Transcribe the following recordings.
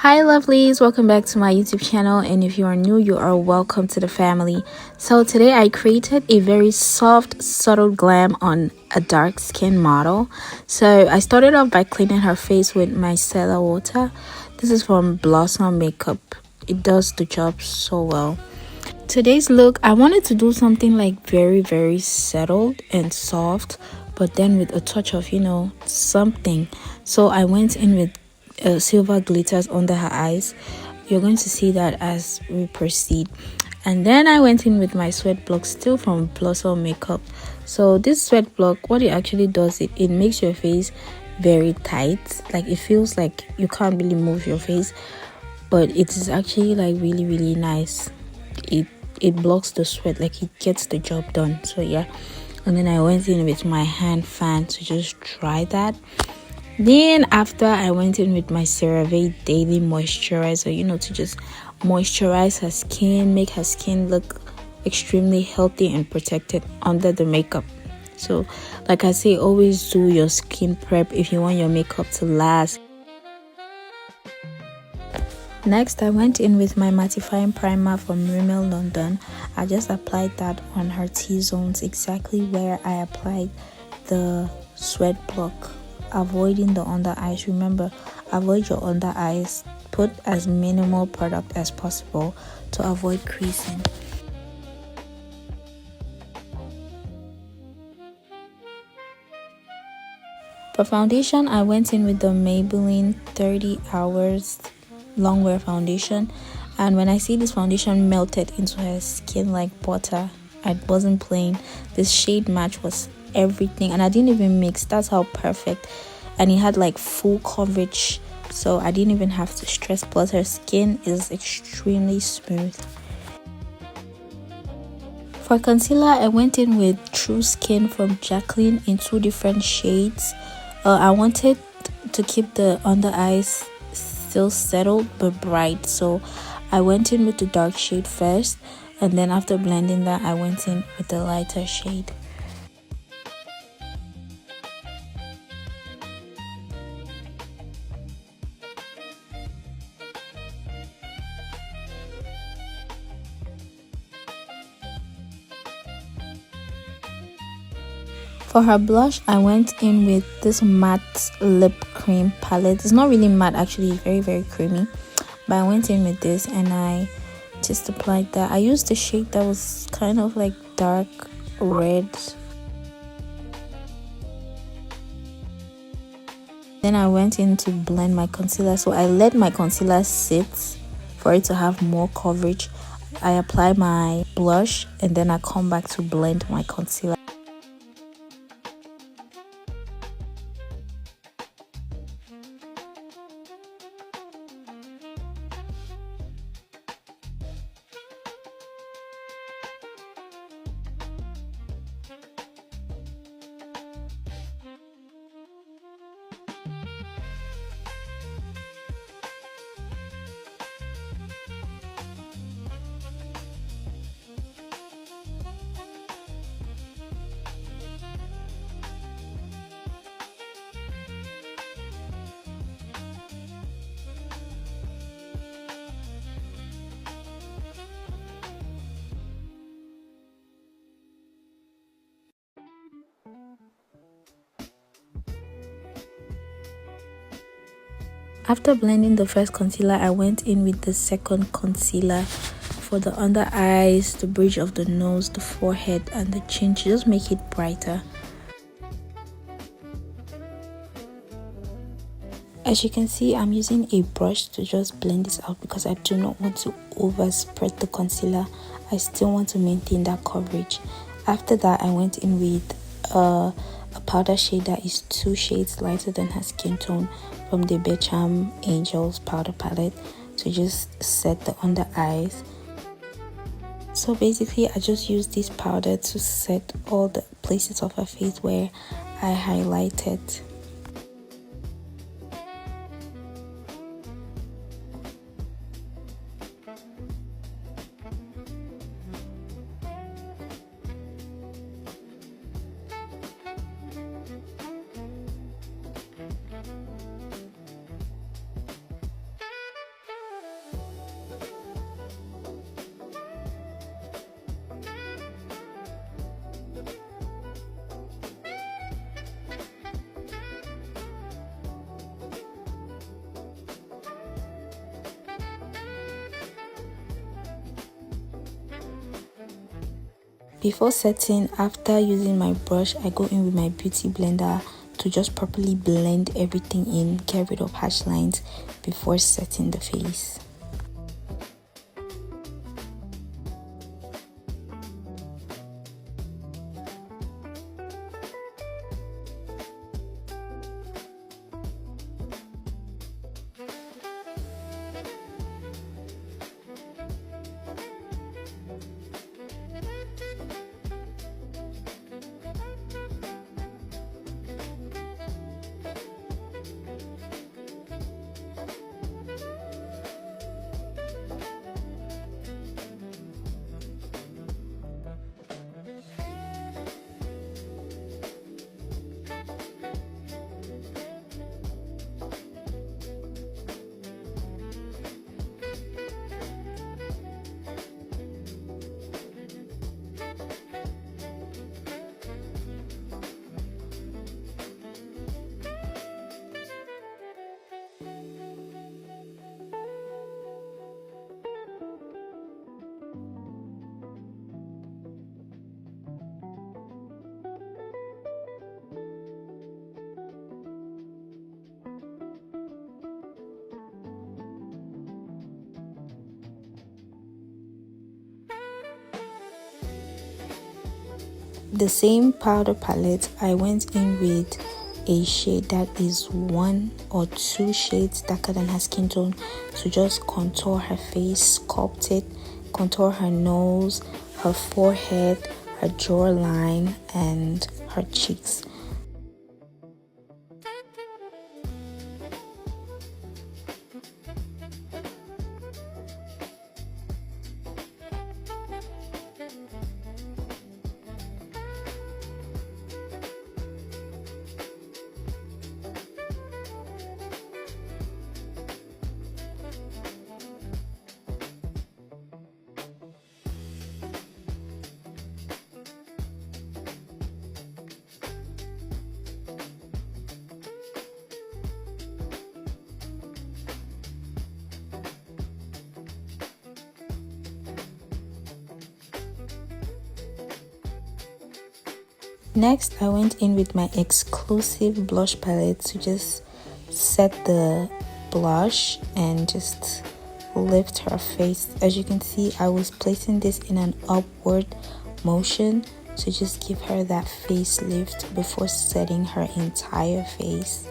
Hi lovelies, welcome back to my YouTube channel, and if you are new, you are welcome to the family. So today I created a very soft subtle glam on a dark skin model. So I started off by cleaning her face with micellar water. This is from Blossom Makeup. It does the job so well. Today's look, I wanted to do something like very settled and soft, but then with a touch of something. So I went in with silver glitters under her eyes. You're going to see that as we proceed. And then I went in with my sweat block, still from Blossom Makeup. So this sweat block, what it actually does, it makes your face very tight. Like it feels like you can't really move your face, but it is actually like really nice. It blocks the sweat, like it gets the job done. So yeah, and then I went in with my hand fan to just try that. Then after, I went in with my CeraVe daily moisturizer, to just moisturize her skin, make her skin look extremely healthy and protected under the makeup. So like I say, always do your skin prep if you want your makeup to last. Next, I went in with my mattifying primer from Rimmel London. I just applied that on her T-zones, exactly where I applied the sweat block, avoiding the under eyes. Remember, avoid your under eyes. Put as minimal product as possible to avoid creasing. For foundation, I went in with the Maybelline 30 Hours Longwear foundation, and when I see this foundation melted into her skin like butter, I wasn't playing. This shade match was everything, and I didn't even mix. That's how perfect. And it had like full coverage, so I didn't even have to stress. Plus her skin is extremely smooth. For concealer, I went in with True Skin from Jacqueline in 2 different shades. I wanted to keep the under eyes still settled but bright, so I went in with the dark shade first, and then after blending that, I went in with the lighter shade. For her blush, I went in with this matte lip cream palette. It's not really matte, actually, it's very creamy, but I went in with this and I just applied that. I used the shade that was kind of like dark red. Then I went in to blend my concealer, so I let my concealer sit for it to have more coverage. I apply my blush and then I come back to blend my concealer. After blending the first concealer, I went in with the second concealer for the under eyes, the bridge of the nose, the forehead, and the chin to just make it brighter. As you can see, I'm using a brush to just blend this out because I do not want to overspread the concealer. I still want to maintain that coverage. After that, I went in with a powder shade that is 2 shades lighter than her skin tone from the Beckham Angels powder palette to just set the under eyes. So basically, I just used this powder to set all the places of her face where I highlighted. Before setting, after using my brush, I go in with my beauty blender to just properly blend everything in, get rid of harsh lines before setting the face. The same powder palette, I went in with a shade that is 1 or 2 shades darker than her skin tone to just contour her face, sculpt it, contour her nose, her forehead, her jawline, and her cheeks. Next, I went in with my exclusive blush palette to just set the blush and just lift her face. As you can see, I was placing this in an upward motion to just give her that facelift before setting her entire face.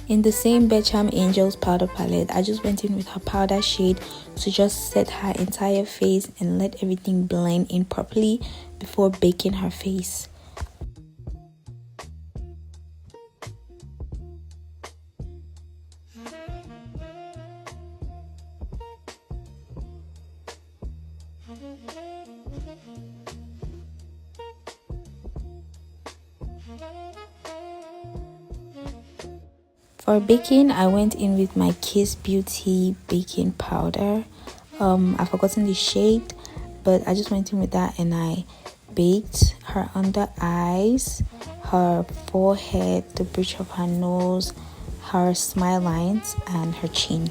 In the same Beckham Angels powder palette, I just went in with her powder shade to just set her entire face and let everything blend in properly before baking her face. For baking, I went in with my Kiss Beauty baking powder. I've forgotten the shade, but I just went in with that and I baked her under eyes, her forehead, the bridge of her nose, her smile lines, and her chin.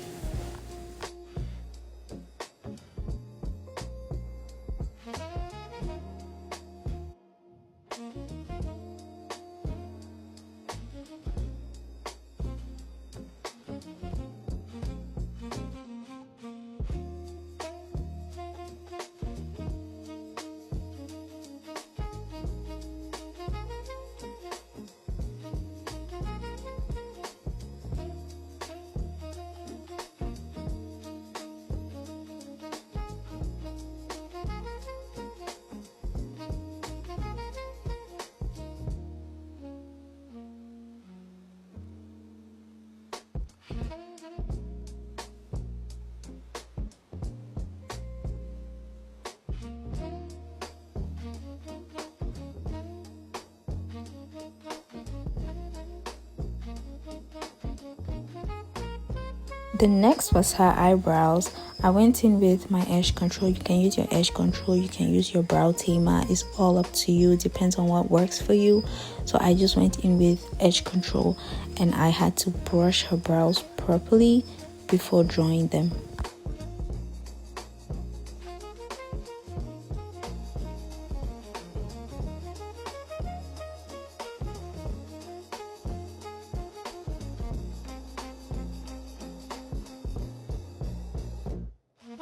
The next was her eyebrows. I went in with my edge control. You can use your edge control, you can use your brow tamer. It's all up to you, it depends on what works for you. So I just went in with edge control, and I had to brush her brows properly before drawing them.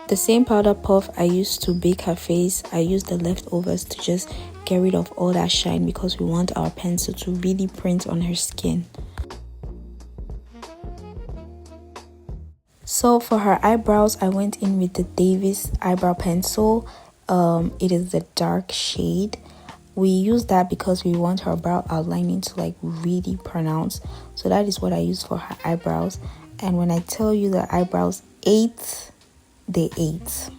The same powder puff I used to bake her face, I used the leftovers to just get rid of all that shine because we want our pencil to really print on her skin. So for her eyebrows, I went in with the Davis eyebrow pencil. It is the dark shade. We use that because we want her brow outlining to like really pronounce. So that is what I use for her eyebrows. And when I tell you the eyebrows ate, they ate.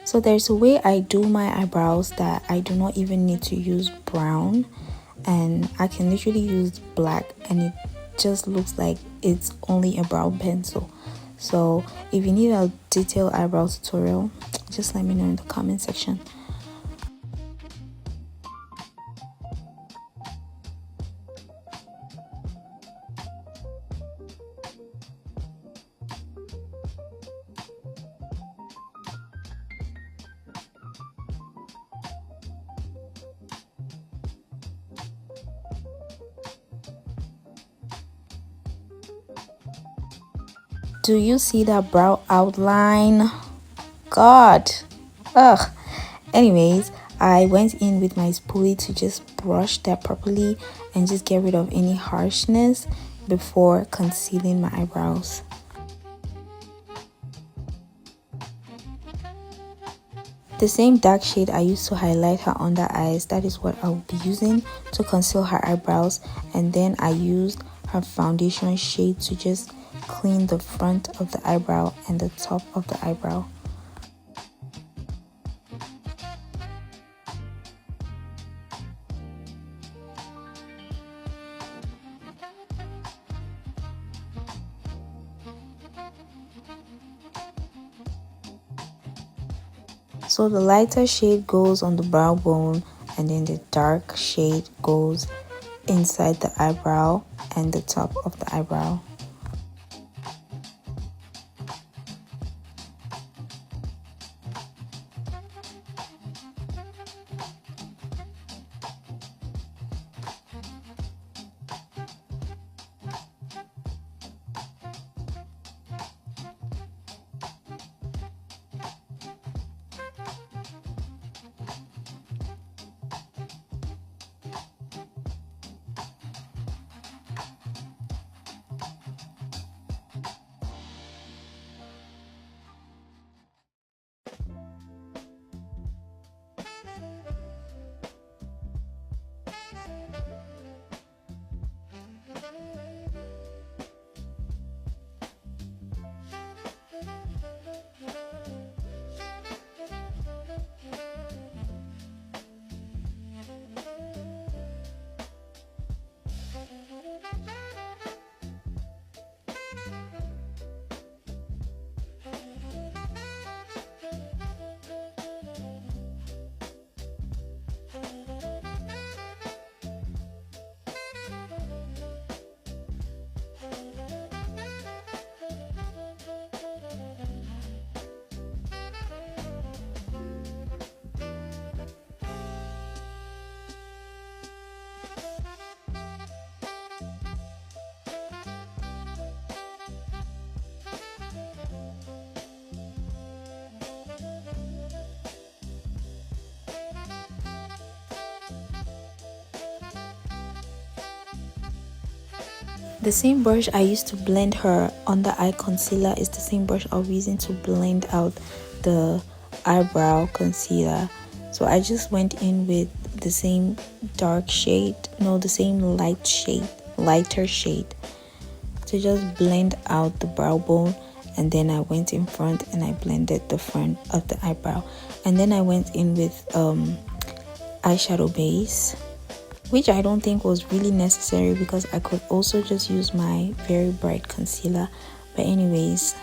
So there's a way I do my eyebrows that I do not even need to use brown, and I can literally use black and it just looks like it's only a brow pencil. So if you need a detailed eyebrow tutorial, just let me know in the comment section. Do you see that brow outline? God. Ugh. Anyways, I went in with my spoolie to just brush that properly and just get rid of any harshness before concealing my eyebrows. The same dark shade I used to highlight her under eyes, that is what I'll be using to conceal her eyebrows. And then I used her foundation shade to just clean the front of the eyebrow and the top of the eyebrow. So the lighter shade goes on the brow bone, and then the dark shade goes inside the eyebrow and the top of the eyebrow. The same brush I used to blend her under eye concealer is the same brush I'll be using to blend out the eyebrow concealer. So I just went in with the same dark shade, no, the same lighter shade, to just blend out the brow bone. And then I went in front and I blended the front of the eyebrow. And then I went in with eyeshadow base, which I don't think was really necessary because I could also just use my very bright concealer. But anyways,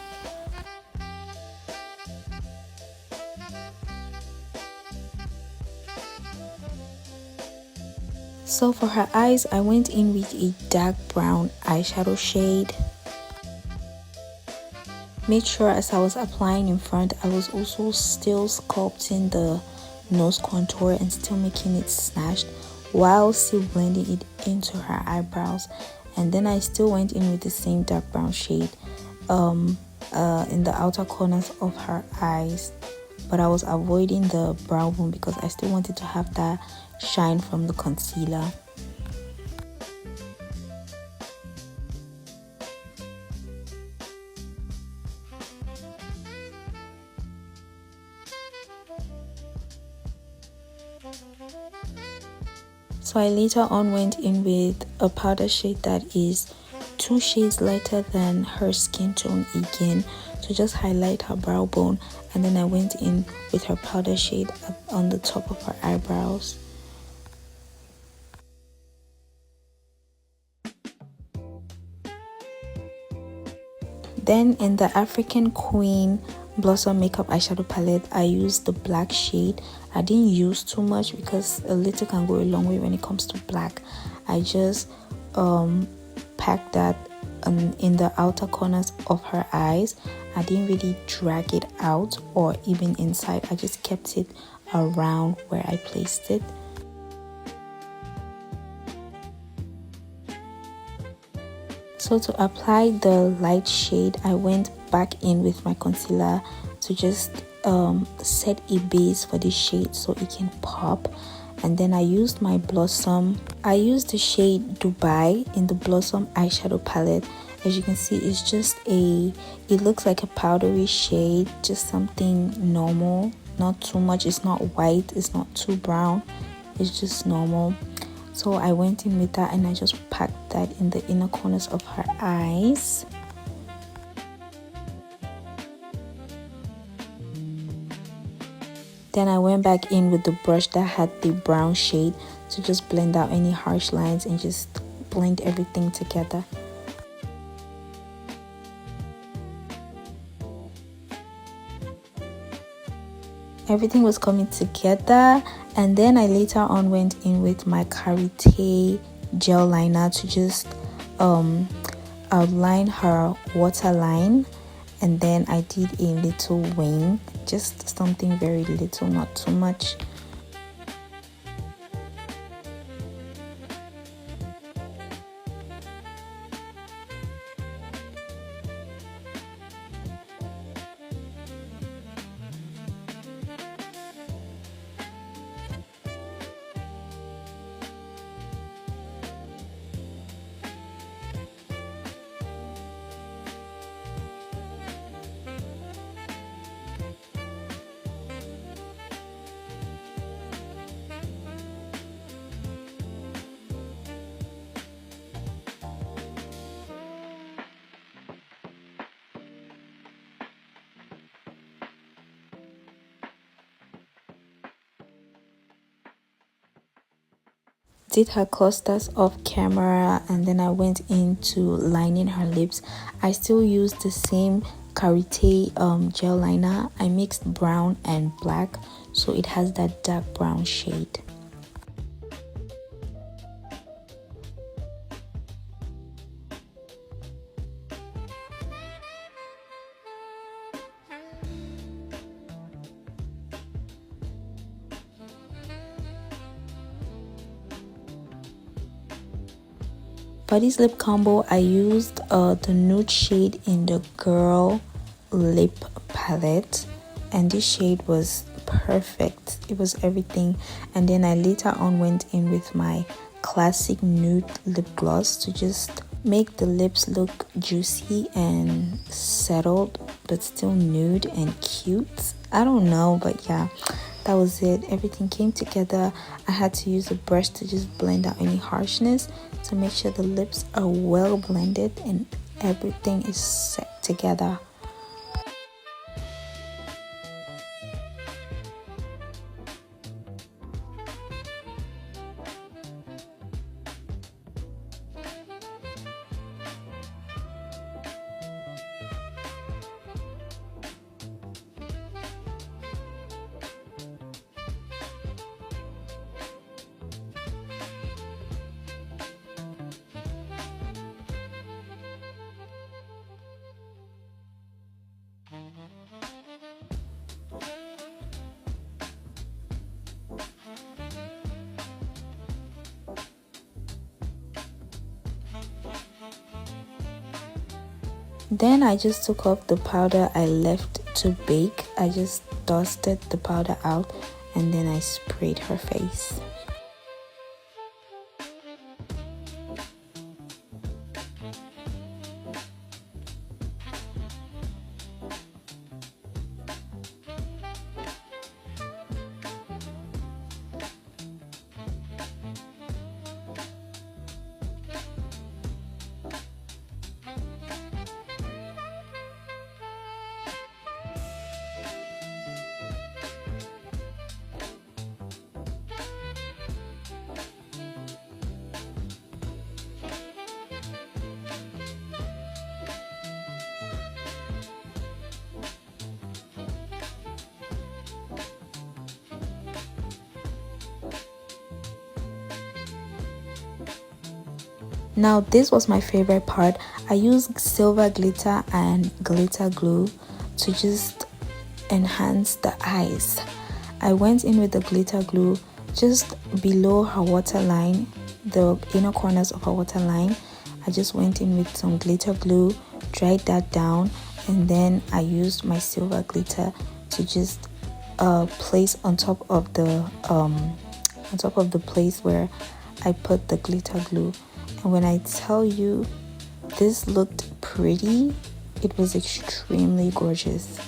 so for her eyes, I went in with a dark brown eyeshadow shade. Made sure as I was applying in front, I was also still sculpting the nose contour and still making it snatched while still blending it into her eyebrows. And then I still went in with the same dark brown shade in the outer corners of her eyes, but I was avoiding the brow bone because I still wanted to have that shine from the concealer. So I later on went in with a powder shade that is 2 shades lighter than her skin tone again, to just highlight her brow bone. And then I went in with her powder shade on the top of her eyebrows. Then in the African Queen Blossom Makeup Eyeshadow Palette, I used the black shade. I didn't use too much because a little can go a long way when it comes to black. I just packed that in the outer corners of her eyes. I didn't really drag it out or even inside. I just kept it around where I placed it. So to apply the light shade, I went back in with my concealer to just set a base for this shade so it can pop. And then I used my Blossom. I used the shade Dubai in the Blossom eyeshadow palette. As you can see, it's just it looks like a powdery shade, just something normal, not too much. It's not white, it's not too brown, it's just normal. So I went in with that and I just packed that in the inner corners of her eyes. Then I went back in with the brush that had the brown shade to just blend out any harsh lines and just blend everything together. Everything was coming together, and then I later on went in with my Karité gel liner to just outline her waterline, and then I did a little wing, just something very little, not too much. Did her clusters off camera, and then I went into lining her lips. I still used the same Karité gel liner. I mixed brown and black so it has that dark brown shade. For this lip combo, I used the nude shade in the Girl Lip palette, and this shade was perfect. It was everything. And then I later on went in with my classic nude lip gloss to just make the lips look juicy and settled but still nude and cute. I don't know, but yeah, that was it. Everything came together. I had to use a brush to just blend out any harshness to make sure the lips are well blended and everything is set together. Then I just took off the powder I left to bake. I just dusted the powder out and then I sprayed her face. Now this was my favorite part. I used silver glitter and glitter glue to just enhance the eyes. I went in with the glitter glue just below her waterline, the inner corners of her waterline. I just went in with some glitter glue, dried that down, and then I used my silver glitter to just place on top of the place where I put the glitter glue. And when I tell you this looked pretty, it was extremely gorgeous.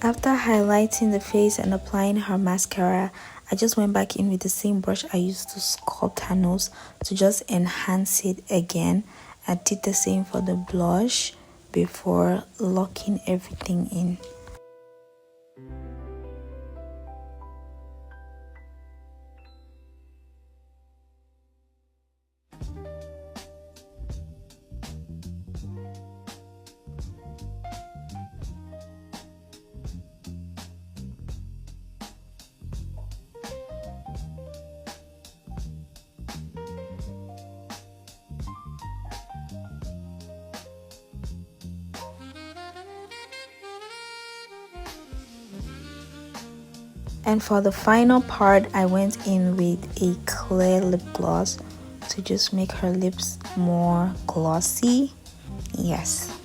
After highlighting the face and applying her mascara, I just went back in with the same brush I used to sculpt her nose to just enhance it again. I did the same for the blush before locking everything in. And for the final part, I went in with a clear lip gloss to just make her lips more glossy. Yes.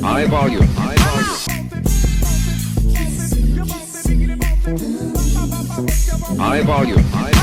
Eyebrow you. Eyebrow you.